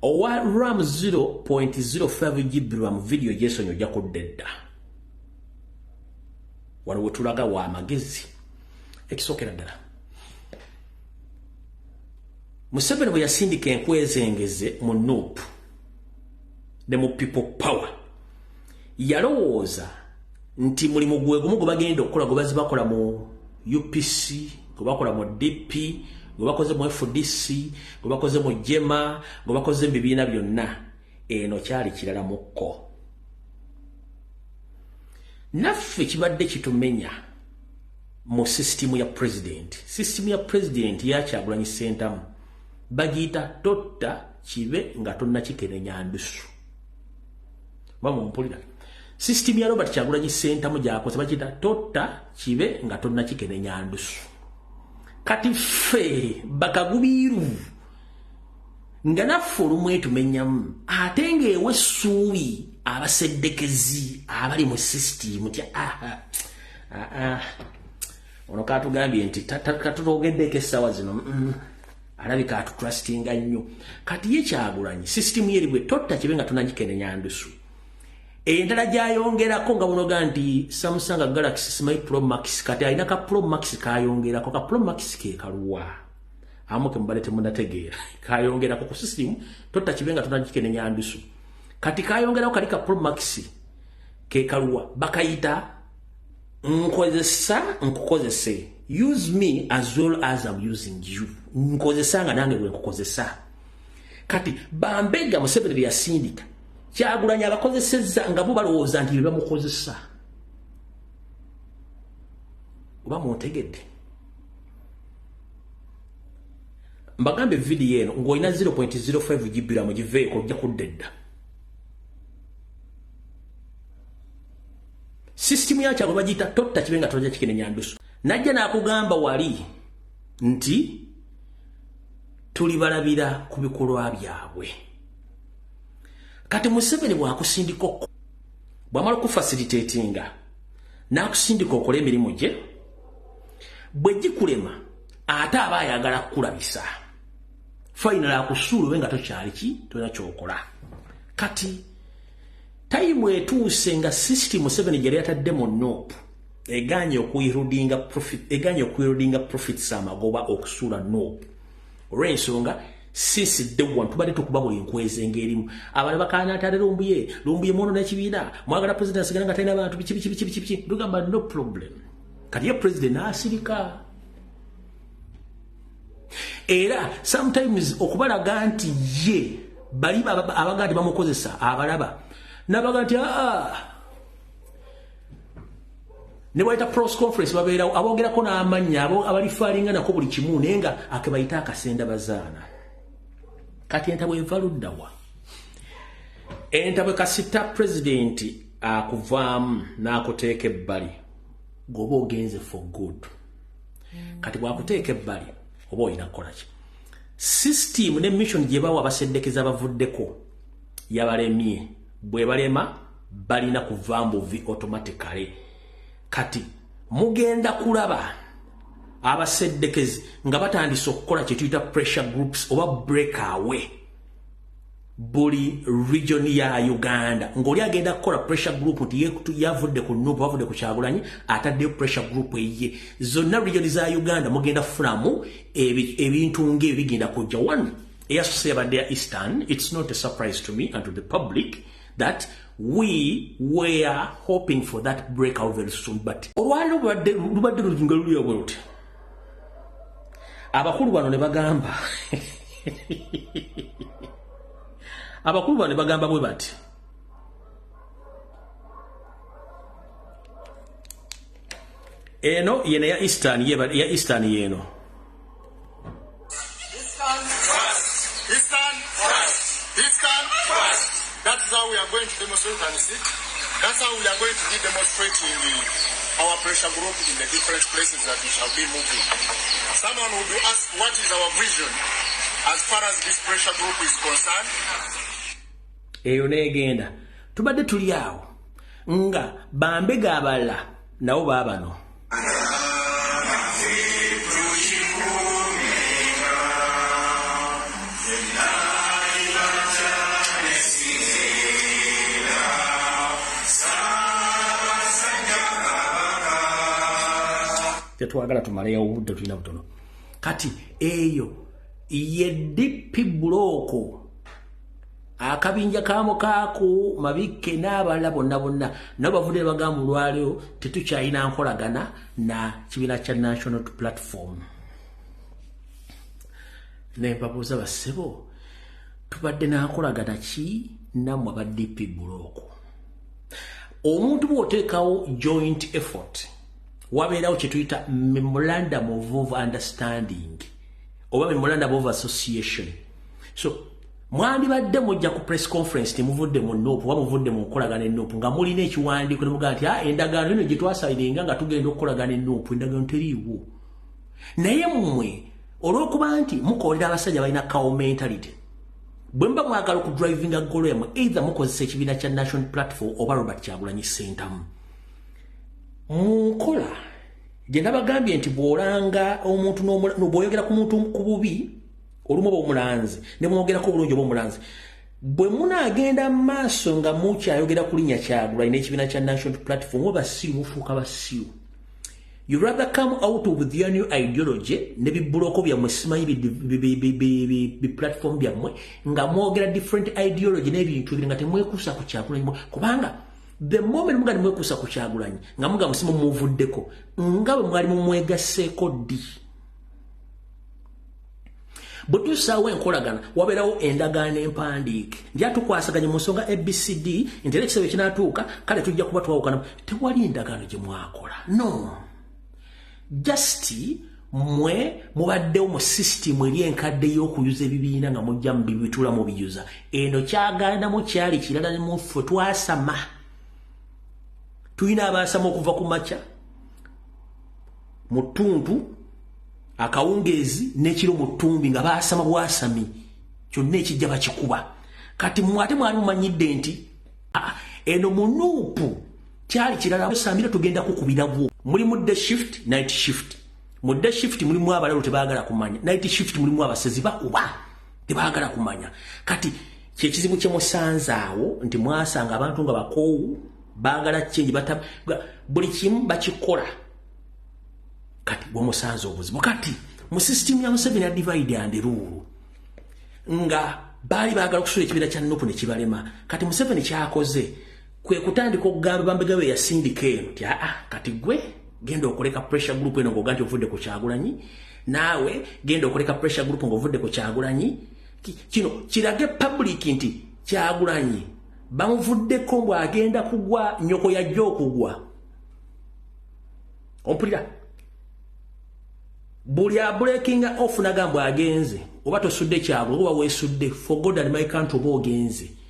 owa RAM 0.05 GB mu video jesonyo jakudedda waliwo tulaga wa magezi ekisokera ddala Museveni bwe yasindika enkwezengeze mu NUP ne mu People Power yalowooza nti mulimu gwe gumu gwe bagenda okukola gwe bazibakola mu UPC gwe bakola mu DP gwe bakoze mu FDC gwe bakoze mu Jema gwe bakoze mu bibiina byonna eno kyali kirala mukko naffe kibadde kitumenya mu system ya president ya Kyagulanyi Ssentamu bagita totta kibe nga tonna kikenenya ndusu bamu mpulira system ya Robert Kyagulanyi Ssentamu gyakoze bagita totta kibe nga tonna kikenenya ndusu kati ffe bakagubiru nga naffe olumwe tumenyamu ate ng'ewe essuubi abaseddekezi abali mu system tya ono katugambye nti katutogeddeeko essaawa zino alabika atutrustinga nnyo kati ye Kyagulanyi system ye eribwe totta kibe nga tonagikenenya ndusu endala gyayongerako nga bunoga nti Samsung Galaxy Smile Pro Max kati alina ka Pro Max kayongerako ka Pro Max ke kaluwa amuke mubalete munategeera kayongerako ku system totta kibe nga tonagikenenya ndusu kati kayongerako kali ka Pro Max ke kaluwa bakayita nkukozese use me as well as I'm using you nkozesa nga nange bwe nkukozesa kati bambega Museveni yasindika Kyagulanyi abakozesezza nga bo balowooza nti bamukozesa oba muntegedde mbagambe video eno ng'olina 0.05 GB mu giveeko ojja kuddedda system ya Kyagulanyi bagiyita totta kibe nga tojja kikenenya ndusu najja n'akugamba wali nti tulibalabira ku bikolwa byabwe kati Museveni bwakusindika bwamala okufacilitatinga n'akusindika okola emirimu gye bwe gikulema ate aba ayagala kukulabisa final akusuulwe nga tokyali ki tolina kyokola kati tayimu etuuse nga system Museveni gyali yatadde mu NUP eganye okuyirudinga profits amagoba okusuula NUP olw'ensonga since day one tubadde tukuba buli nkwezenge erimu abali bakaana atale lumbuye mwono n'ekibiina mwagala president asigala nga talina bantu biki tugamba no problem kati ye president n'asirika era sometimes okubalaga nti ye bali abaga nti bamukozesa abalaba nabaga nti ne bayita press conference babeera abogerako n'amannya abalifaalinga nako buli kimu naye nga akebayita akasenda bazaana kati entabwe evaluddawa entabwe kasita president akuvaamu n'akuteeka ebbali goba ogenze for good kati bwakuteeka ebbali oba olina kukolaki system ne mission gye bawa abaseddekeza abavuddeko yabalemye bwe balema balina kuvaamu buvi automatically kati mugenda kulaba abaseddekezi nga batandise okukola kye tuyita pressure groups oba breakaway buli region ya Uganda ng'oli agenda kukola pressure group nti yavudde ku NUP avudde ku Kyagulanyi ataddeyo pressure group eye zonna region za Uganda mugenda fulamu ebintu ng'ebigenda kujja one eyasose yabadde ya Eastern. It's not a surprise to me and to the public that we were hoping for that breakout very soon, but olwalo lubadde lulinga luli obulute abakulu bano ne bagamba abakulu bano ne bagamba bwe bati eno yena ya Eastern yeno That's how we are going to demonstrate and see. That's how we are going to be demonstrating our pressure group in the different places that we shall be moving. Someone would ask what is our vision as far as this pressure group is concerned. Eyo negenda. Tubadde tuli awo. Nga bambega abalala nabo baabano. tetwagala tumaleyo obudde tulina butono kati eyo ye DP block akabinja kamo kako mabikke n'abalala bonna nabo bavudde bagamba olwaliro tetukyalina nkolagana na kibiina kya National Platform ne babuuza bassebo tubadde nakolagana ki nammwe aba DP block omuntu bw'oteekawo joint effort wabeerawo kye tuyita memorandum of understanding oba memorandum of association so mwandibadde mujja ku press conference temuvudde mu NOP oba muvudde mu nkolagana NOP nga mulina ekiwandiiko ne mugaa nti endagaano eno gye twasayiringa nga tugenda okukolagana NOP endagaano teriiwo naye mmwe olw'okuba nti mukolera abasajja balina cow mentality bwe mba mwagala okudrivinga golo yammwe either mukozesa ekibiina kya National Platform oba Robert Kyagulanyi Ssentamu munkola gye nabagambye nti bw'olanga omuntu bw'oyogera ku muntu ku bubi olumu oba omulanzi ne mwogerako obulungi oba omulanzi bwe munaagenda mu maaso nga mukyayogera ku linnya Kyagulanyi n'ekibiina kya National Platform oba basiru mufuuka basiru you rather come out with your new ideology ne bibuloko byammwe simanyi bi platform byammwe nga mwogera different ideology n'ebintu ebiri nga temwekuusa ku Kyagulanyi kubanga the moment muga nimwekuusa ku Kyagulanyi nga muga musimu muvuddeko nga bwe mwali mumwegasseeko ddi bwe tusaawo enkolagana wabeerawo endagaano empandiike ndyatukwasaganye mu nsonga ABCD nti era ekisebo kinaatuuka kale tujja kuba twawukana tewali endagaano gye mwakola no just mwe mubaddewo mu system eri enkadde y'okuyuza ebibiina nga mujja mu bibitula mu biyuza eno kyagaanamu kyali kirala ne muffe twasama tulina abaasama okuva ku makya mu ttuntu akawungeezi n'ekiro mu ttumbi nga baasama bwasami kyonna ekijja bakikuba kati mwate mwali mumanyidde nti eno munuupu kyali kirala sambira tugenda kukubirabwo muli mu day shift night shift mu day shift mulimu abalalo tebaagala kumanya night shift mulimu abasezi bakuba tebaagala kumanya kati kyekizibu kye musanzaawo nti mwasanga abantu nga bakoowu baagala change buli kimu bakikola kati bwomusanze obuzibu kati mu system ya Museveni ya divide and rule nga bali baagala okusula ekibiina kya NUP ne kibalema kati Museveni kyakoze kwe kutandika okugamba Bambegawe yasindika eno nti kati gwe genda okoleka pressure group eno ng'oga nti ovudde ku Kyagulanyi naawe genda okoleka pressure group ng'ovudde ku Kyagulanyi kino kirage public nti Kyagulanyi bamuvuddeko bw'agenda kugwa nyoko yajja okugwa ompulira buli breaking off nagamba agenze oba tosudde Kyagulanyi oba weesudde for God and my country oba ogenze